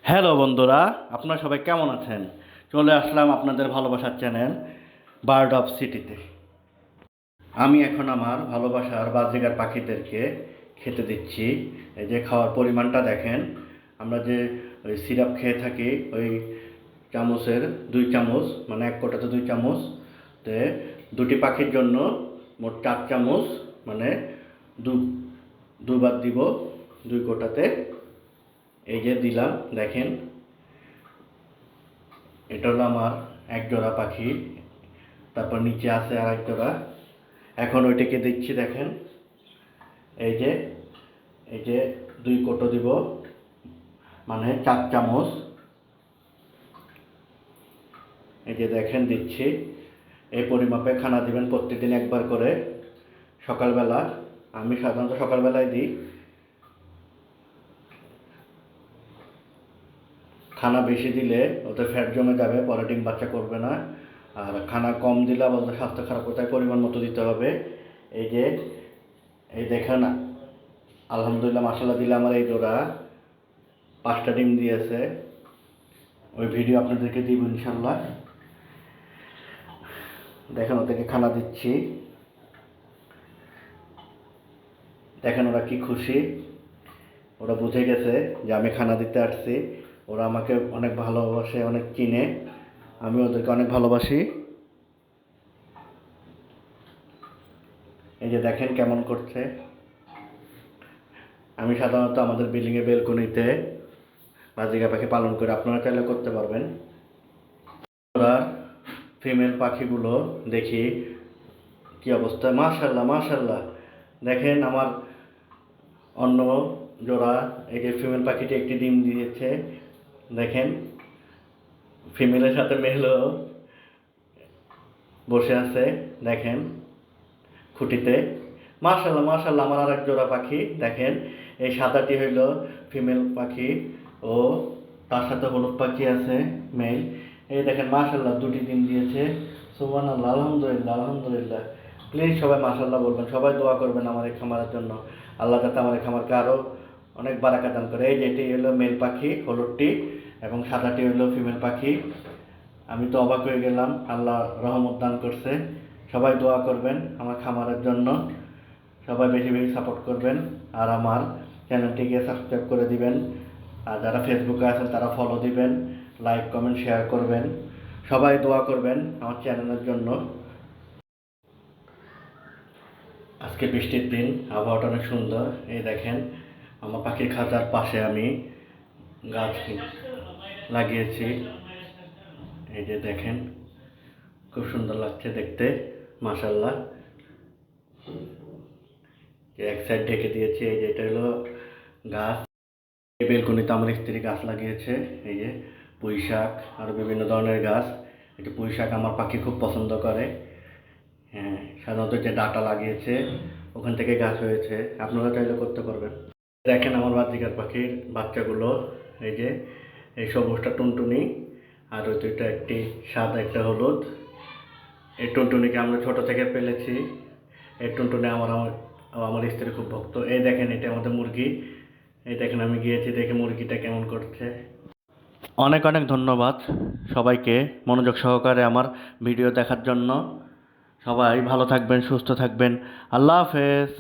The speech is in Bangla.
হ্যালো বন্ধুরা, আপনারা সবাই কেমন আছেন? চলে আসলাম আপনাদের ভালোবাসার চ্যানেল বার্ড অফ সিটিতে। আমি এখন আমার ভালোবাসার বাজরিগার পাখিদেরকে খেতে দিচ্ছি। এই যে খাওয়ার পরিমাণটা দেখেন। আমরা যে ওই সিরাপ খেয়ে থাকি ওই চামচের 2 চামচ, মানে এক কোটাতে 2 চামচ, তে দুটি পাখির জন্য মোট 4 চামচ, মানে দুবার দিব 2 কোটাতে। এই যে দিলাম, দেখেন এটা হলো আমার এক জোড়া পাখি, তারপর নিচে আছে আর এক জোড়া। এখন ওইটাকে দিচ্ছি, দেখেন এই যে এই যে 2 কোটো দিব, মানে 4 চামচ। এই যে দেখেন দিচ্ছি। এই পরিমাপে খানা দিবেন প্রত্যেকদিন একবার করে সকালবেলা। আমি সাধারণত সকালবেলায় দিই। খানা বেশি দিলে ওতে ফ্যাট জমে যাবে, পরে ডিম বাচ্চা করবে না। আর খানা কম দিলে আবার স্বাস্থ্য খারাপ হতে পরিমাণ মতো দিতে হবে। এই যে এই দেখেন, আলহামদুলিল্লাহ মাশাআল্লাহ দিলে আমার এই জোড়া 5টা ডিম দিয়েছে। ওই ভিডিও আপনাদেরকে দিব ইনশাল্লাহ। দেখেন ওদেরকে খানা দিচ্ছি, দেখেন ওরা কি খুশি। ওরা বুঝে গেছে যে আমি খানা দিতে আসছি। ওরা আমাকে অনেক ভালোবাসে, অনেক চিনে, আমি ওদেরকে অনেক ভালোবাসি। এই যে দেখেন কেমন করছে। আমি সাধারণত আমাদের বিল্ডিংয়ের বেলকনিতে বাজরিকা পাখি পালন করে, আপনারা চাইলে করতে পারবেন। ওরা ফিমেল পাখিগুলো দেখি কি অবস্থা। মাশাআল্লাহ মাশাআল্লাহ, দেখেন আমার অন্য জোড়া এই যে ফিমেল পাখিটি একটি ডিম দিয়েছে। দেখেন ফিমেলের সাথে মেলও বসে আছে, দেখেন খুঁটিতে। মাশাআল্লাহ মাশাআল্লাহ, আমার আর এক জোড়া পাখি দেখেন। এই সাদাটি হইল ফিমেল পাখি ও তার সাথে হলুদ পাখি আছে মেল। এই দেখেন মাশাআল্লাহ, 2টি ডিম দিয়েছে। সুবহানাল্লাহ, আলহামদুলিল্লাহ আলহামদুলিল্লাহ। প্লিজ সবাই মাশাআল্লাহ বলবেন, সবাই দোয়া করবেন আমার এই খামারের জন্য। আল্লাহ যাতে আমার এই খামারকে আরও অনেক বারাকা দান করে। এই যে এটি হলো মেল পাখি হলুদটি, এবং সাদাটি হলো ফিমেল পাখি। আমি তো অবাক হয়ে গেলাম, আল্লাহ রহমত দান করছে। সবাই দোয়া করবেন আমার খামারের জন্য, সবাই বেশি বেশি সাপোর্ট করবেন, আর আমার চ্যানেলটিকে সাবস্ক্রাইব করে দিবেন। আর যারা ফেসবুকে আছেন তারা ফলো দিবেন, লাইক কমেন্ট শেয়ার করবেন। সবাই দোয়া করবেন আমার চ্যানেলের জন্য। আজকে বৃষ্টির দিন, আবহাওয়াটা অনেক সুন্দর। এই দেখেন আমার পাখির খাঁচার পাশে আমি গাছ লাগিয়েছি। এই যে দেখেন খুব সুন্দর লাগছে দেখতে, মাশাআল্লাহ। এক সাইড ঢেকে দিয়েছি। এই যে এটা হলো গাছ। এই বেলকনিতে আমার স্ত্রী গাছ লাগিয়েছে, এই যে পুঁই শাক আর বিভিন্ন ধরনের গাছ। এই যে পুঁই শাক আমার পাখি খুব পছন্দ করে। হ্যাঁ, সাধারণত যে ডাটা লাগিয়েছে ওখান থেকে গাছ হয়েছে, আপনারা চাইলে করতে পারবেন। দেখেন আমার বাজরিকার পাখির বাচ্চাগুলো। এই যে এই সবুজটা টুনটুনি, আর ওই দুইটা একটি সাদা একটা হলুদ। এই টুনটুনিকে আমরা ছোট থেকে পেলেছি। এই টুনটুনি আমার স্ত্রী খুব ভক্ত। এই দেখেন এটা আমাদের মুরগি। এই দেখেন আমি গিয়েছি দেখে মুরগিটা কেমন করছে। অনেক অনেক ধন্যবাদ সবাইকে মনোযোগ সহকারে আমার ভিডিও দেখার জন্য। সবাই ভালো থাকবেন, সুস্থ থাকবেন। আল্লাহ হাফেজ।